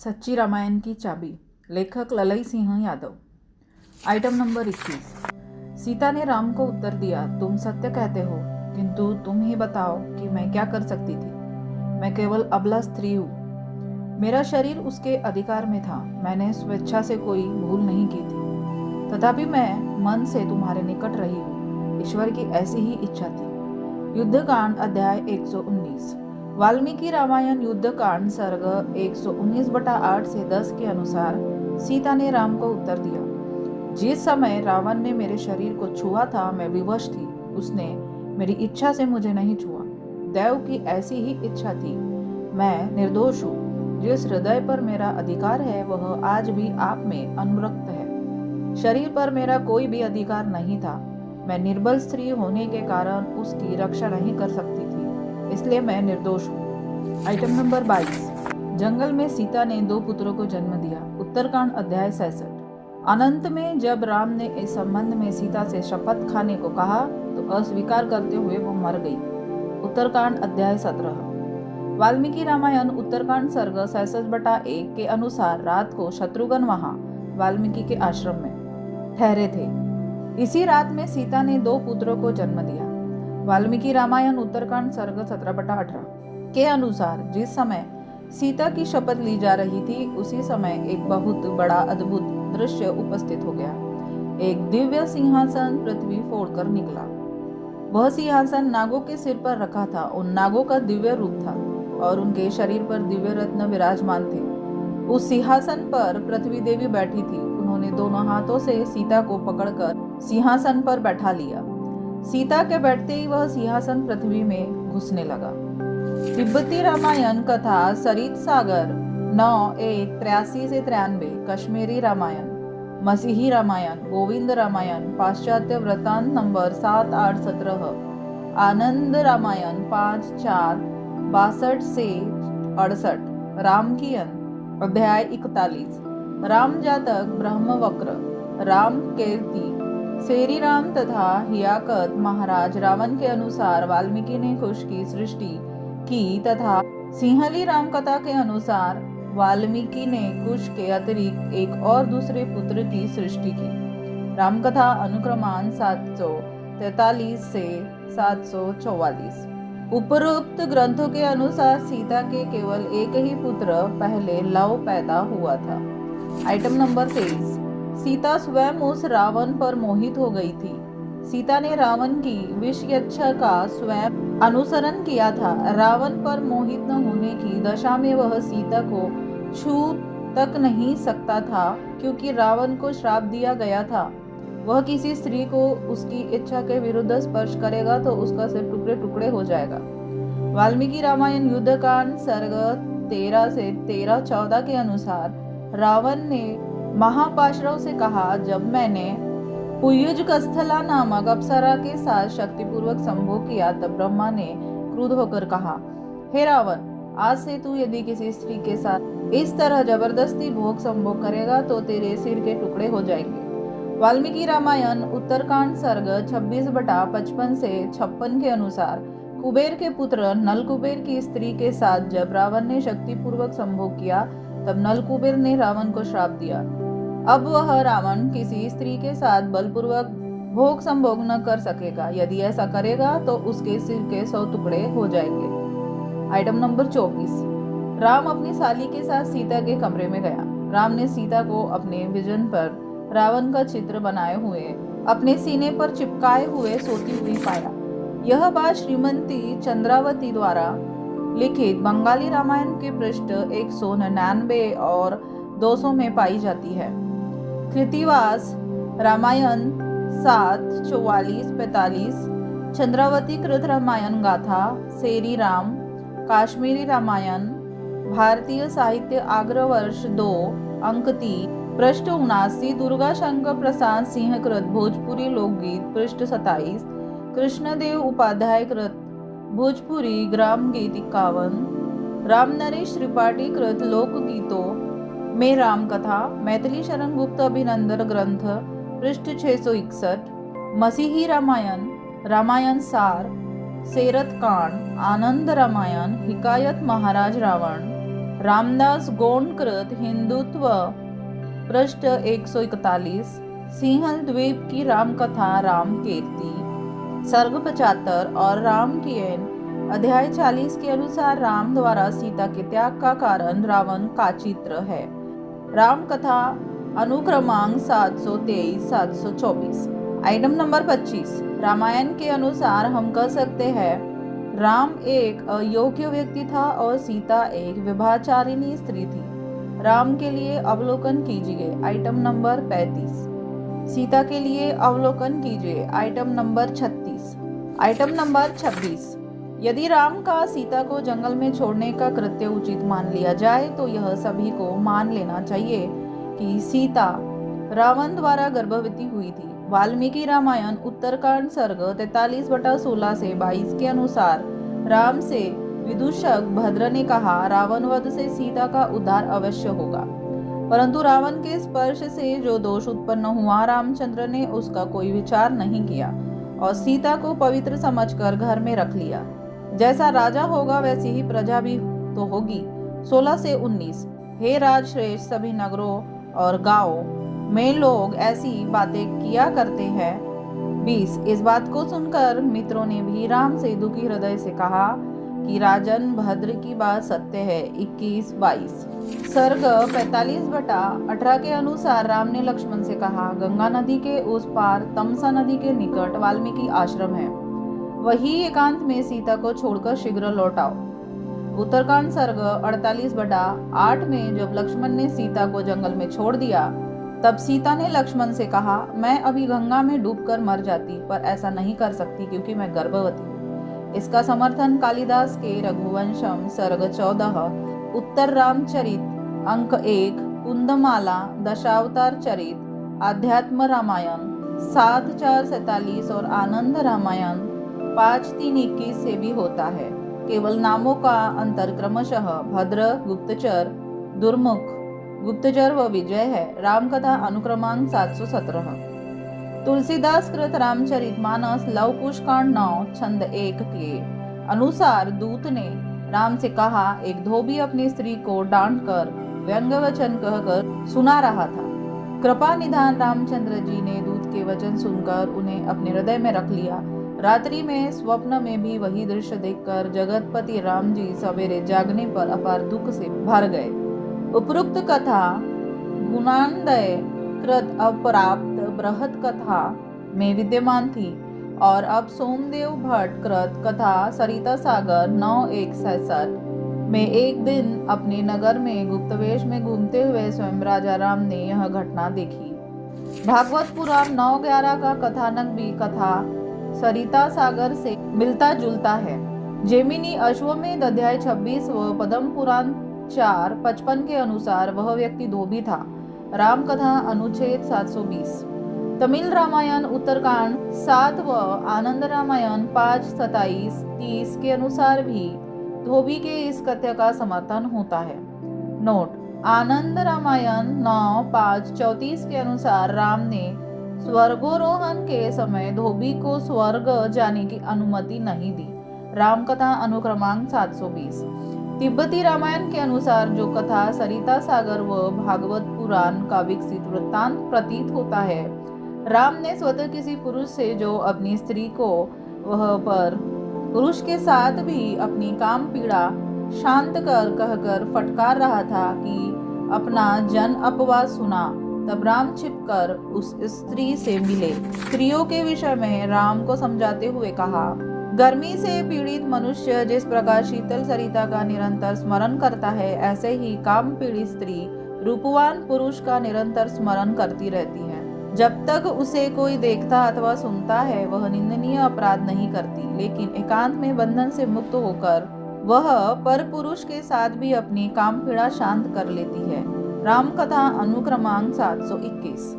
सच्ची रामायण की चाबी, लेखक ललई सिंह यादव। Item number 21। सीता ने राम को उत्तर दिया, तुम सत्य कहते हो, किंतु तुम ही बताओ कि मैं क्या कर सकती थी। मैं केवल अबला स्त्री हूँ। मेरा शरीर उसके अधिकार में था। मैंने स्वेच्छा से कोई भूल नहीं की थी, तथापि मैं मन से तुम्हारे निकट रही हूँ। ईश्वर की ऐसी ही इच्छा थी। युद्धकांड अध्याय 119। वाल्मीकि रामायण युद्धकांड सर्ग 119/8 से 10 के अनुसार सीता ने राम को उत्तर दिया, जिस समय रावण ने मेरे शरीर को छुआ था मैं विवश थी। उसने मेरी इच्छा से मुझे नहीं छुआ। देव की ऐसी ही इच्छा थी। मैं निर्दोष हूँ। जिस हृदय पर मेरा अधिकार है वह आज भी आप में अनुरक्त है। शरीर पर मेरा कोई भी अधिकार नहीं था। मैं निर्बल स्त्री होने के कारण उसकी रक्षा नहीं कर सकती थी, इसलिए मैं निर्दोष हूँ। Item number 22। जंगल में सीता ने 2 पुत्रों को जन्म दिया। उत्तरकांड अध्याय 66। अनंत में जब राम ने इस संबंध में सीता से शपथ खाने को कहा तो अस्वीकार करते हुए वो मर गई। उत्तरकांड अध्याय 17। वाल्मीकि रामायण उत्तरकांड सर्ग 66/1 के अनुसार रात को शत्रुघ्न वहां वाल्मीकि के आश्रम में ठहरे थे। इसी रात में सीता ने 2 पुत्रों को जन्म दिया। वाल्मीकि रामायण उत्तरकांड सर्ग 17/18 के अनुसार जिस समय सीता की शपथ ली जा रही थी उसी समय एक बहुत बड़ा अद्भुत दृश्य उपस्थित हो गया। एक दिव्य सिंहासन पृथ्वी फोड़कर निकला। वह सिंहासन नागों के सिर पर रखा था। उन नागों का दिव्य रूप था और उनके शरीर पर दिव्य रत्न विराजमान थे। उस सिंहासन पर पृथ्वी देवी बैठी थी। उन्होंने दोनों हाथों से सीता को पकड़कर सिंहासन पर बैठा लिया। सीता के बैठते ही वह सिंहासन पृथ्वी में घुसने लगा। तिब्बती रामायण कथा सरित सागर 9:183 से 93, कश्मीरी रामायण, मसीही रामायण, गोविंद रामायण, पाश्चात्य वृत्तांत नंबर 7-8-17, आनंद रामायण 5-4-62 से 68, रामकियन अध्याय 41, राम जातक ब्रह्मवक्र, राम कीर्ति, सेरी राम तथा हियाकत महाराज रावण के अनुसार वाल्मीकि ने कुश की सृष्टि की तथा सिंहली राम कथा के अनुसार वाल्मीकि ने कुश के अतिरिक्त एक और दूसरे पुत्र की सृष्टि की। रामकथा अनुक्रमान 743 से 744। उपरोक्त ग्रंथों के अनुसार सीता के केवल एक ही पुत्र पहले लव पैदा हुआ था। Item number 23। सीता स्वयं उस रावण पर मोहित हो गई थी। सीता ने रावण की विषयेच्छा का स्वयं अनुसरण किया था। रावण पर मोहित न होने की दशा में वह सीता को छू तक नहीं सकता था, क्योंकि रावण को श्राप दिया गया था, वह किसी स्त्री को उसकी इच्छा के विरुद्ध स्पर्श करेगा तो उसका सिर टुकड़े टुकड़े हो जाएगा। वाल्मीकि रामायण युद्धकांड सर्ग 13 से 13-14 के अनुसार रावण ने महापाशरव से कहा, जब मैंने पुयुजकस्थला नामक अप्सरा के साथ शक्तिपूर्वक संभोग किया तब ब्रह्मा ने क्रुद्ध होकर कहा, हे रावण, आज से तू यदि किसी स्त्री के साथ इस तरह जबरदस्ती भोग संभोग करेगा तो तेरे सिर के टुकड़े हो जाएंगे। वाल्मीकि रामायण उत्तरकांड सर्ग 26/55 से 56 के अनुसार कुबेर के पुत्र नलकुबेर की स्त्री के साथ जब रावण ने शक्तिपूर्वक संभोग किया तब नलकुबेर ने रावण को श्राप दिया। अब वह रावण किसी स्त्री के साथ बलपूर्वक भोग संभोग न कर सकेगा। यदि ऐसा करेगा तो उसके सिर के 100 टुकड़े हो जाएंगे। Item number 24। राम अपनी साली के साथ सीता के कमरे में गया। राम ने सीता को अपने विजन पर रावण का चित्र बनाए हुए अपने सीने पर चिपकाए हुए सोती हुई पाया। यह बात श्रीमती चंद्रावती द्वारा लिखित बंगाली रामायण के पृष्ठ 199 और 200 में पाई जाती है। कृतिवास रामायण 7:44-45, चंद्रावती कृत रामायण गाथा, सेरी राम, काश्मीरी रामायण, भारतीय साहित्य अग्रवर्ष 2 अंक 3, पृष्ठ 79, दुर्गा शंकर प्रसाद सिंह कृत भोजपुरी लोकगीत पृष्ठ 27, कृष्णदेव उपाध्याय कृत भोजपुरी ग्राम गीत 51, रामनरेश त्रिपाठी कृत लोकगीतों में राम कथा, मैथिली शरण गुप्त अभिनंदन ग्रंथ पृष्ठ 661, मसीही रामायण, रामायण सार, सेरत कांड, आनंद रामायण, हिकायत महाराज रावण, रामदास गोंडकृत हिंदुत्व पृष्ठ 141। सिंहल द्वीप की राम कथा राम कीर्ति सर्ग 75 और राम कीन अध्याय 40 के अनुसार राम द्वारा सीता के त्याग का कारण रावण का चित्र है। राम कथा अनुक्रमांक 723-724। Item number 25। रामायण के अनुसार हम कह सकते हैं राम एक अयोग्य व्यक्ति था और सीता एक व्यभिचारिणी स्त्री थी। राम के लिए अवलोकन कीजिए। Item number 35। सीता के लिए अवलोकन कीजिए। Item number 36। Item number 26। यदि राम का सीता को जंगल में छोड़ने का कृत्य उचित मान लिया जाए तो यह सभी को मान लेना चाहिए कि सीता रावण द्वारा गर्भवती हुई थी। वाल्मीकि रामायण उत्तरकांड सर्ग 43/16 से 22 के अनुसार राम से विदूषक भद्र ने कहा रावण वध से सीता का उद्धार अवश्य होगा, परंतु रावण के स्पर्श से जो दोष उत्पन्न हुआ रामचंद्र ने उसका कोई विचार नहीं किया और सीता को पवित्र समझकर घर में रख लिया। जैसा राजा होगा वैसी ही प्रजा भी तो होगी। 16 से 19। हे राजश्रेष्ठ, सभी नगरों और गांवों में लोग ऐसी बातें किया करते हैं। 20। इस बात को सुनकर मित्रों ने भी राम से दुखी हृदय से कहा कि राजन भद्र की बात सत्य है। 21-22। सर्ग 45/18 के अनुसार राम ने लक्ष्मण से कहा गंगा नदी के उस पार तमसा नदी के निकट वाल्मीकि आश्रम है, वही एकांत में सीता को छोड़कर शीघ्र लौट आओ। उत्तरकांड सर्ग 48/8 में जब लक्ष्मण ने सीता को जंगल में छोड़ दिया तब सीता ने लक्ष्मण से कहा मैं अभी गंगा में डूबकर मर जाती, पर ऐसा नहीं कर सकती क्योंकि मैं गर्भवती हूँ। इसका समर्थन कालिदास के रघुवंशम सर्ग 14, उत्तर रामचरित अंक 1, कुंदमाला दशावतार चरित, आध्यात्म रामायण 7-4-47 और आनंद रामायण 5-3-21 से भी होता है। केवल नामों का अंतर क्रमशः भद्र गुप्तचर, दुर्मुख गुप्तचर व विजय है। रामकथा अनुक्रमांक 717। तुलसीदास कृत रामचरित मानस लव कुश कांड 9 छंद 1 के अनुसार दूत ने राम से कहा एक धोबी अपनी स्त्री को डांट कर व्यंग्य वचन कहकर सुना रहा था। कृपा निधान रामचंद्र जी ने दूत के वचन सुनकर उन्हें अपने हृदय में रख लिया। रात्रि में स्वप्न में भी वही दृश्य देखकर जगतपति राम जी सवेरे जागने पर अपार दुख से भर गए। उपरोक्त कथा गुणानंदय कृत अप्राप्त बृहत कथा में विद्यमान थी और अब सोमदेव भट्ट कृत कथा सरिता सागर 9-1-67 में एक दिन अपने नगर में गुप्तवेश में घूमते हुए स्वयं राजा राम ने यह घटना देखी। भागवत पुराण 9-11 का कथानक भी कथा सरिता सागर से मिलता जुलता है। जेमिनी अश्वमेध अध्याय 26 व पद्म पुराण 4-55 के अनुसार वह व्यक्ति धोबी था। राम कथा अनुच्छेद 720। तमिल रामायण उत्तरकांड 7 व आनंद रामायण 5-27-30 के अनुसार भी धोबी के इस कथ्य का समर्थन होता है। नोट: आनंद रामायण 9-5-34 के अनुसार राम ने स्वर्गोरोहण के समय धोबी को स्वर्ग जाने की अनुमति नहीं दी। रामकथा अनुक्रमांक 720। तिब्बती रामायण के अनुसार जो कथा सरिता सागर व भागवत पुराण का विकसित वृत्तांत प्रतीत होता है, राम ने स्वतः किसी पुरुष से जो अपनी स्त्री को वह पर पुरुष के साथ भी अपनी काम पीड़ा शांत कर कहकर फटकार रहा था कि अपना जन अपवाद सुना, तब राम छिपकर उस स्त्री से मिले। स्त्रियों के विषय में राम को समझाते हुए कहा गर्मी से पीड़ित मनुष्य जिस प्रकार शीतल सरिता का निरंतर स्मरण करता है, ऐसे ही काम पीड़ित स्त्री रूपवान पुरुष का निरंतर स्मरण करती रहती है। जब तक उसे कोई देखता अथवा सुनता है वह निंदनीय अपराध नहीं करती, लेकिन एकांत में बंधन से मुक्त होकर वह पर पुरुष के साथ भी अपनी काम पीड़ा शांत कर लेती है। राम कथा अनुक्रमांक 721।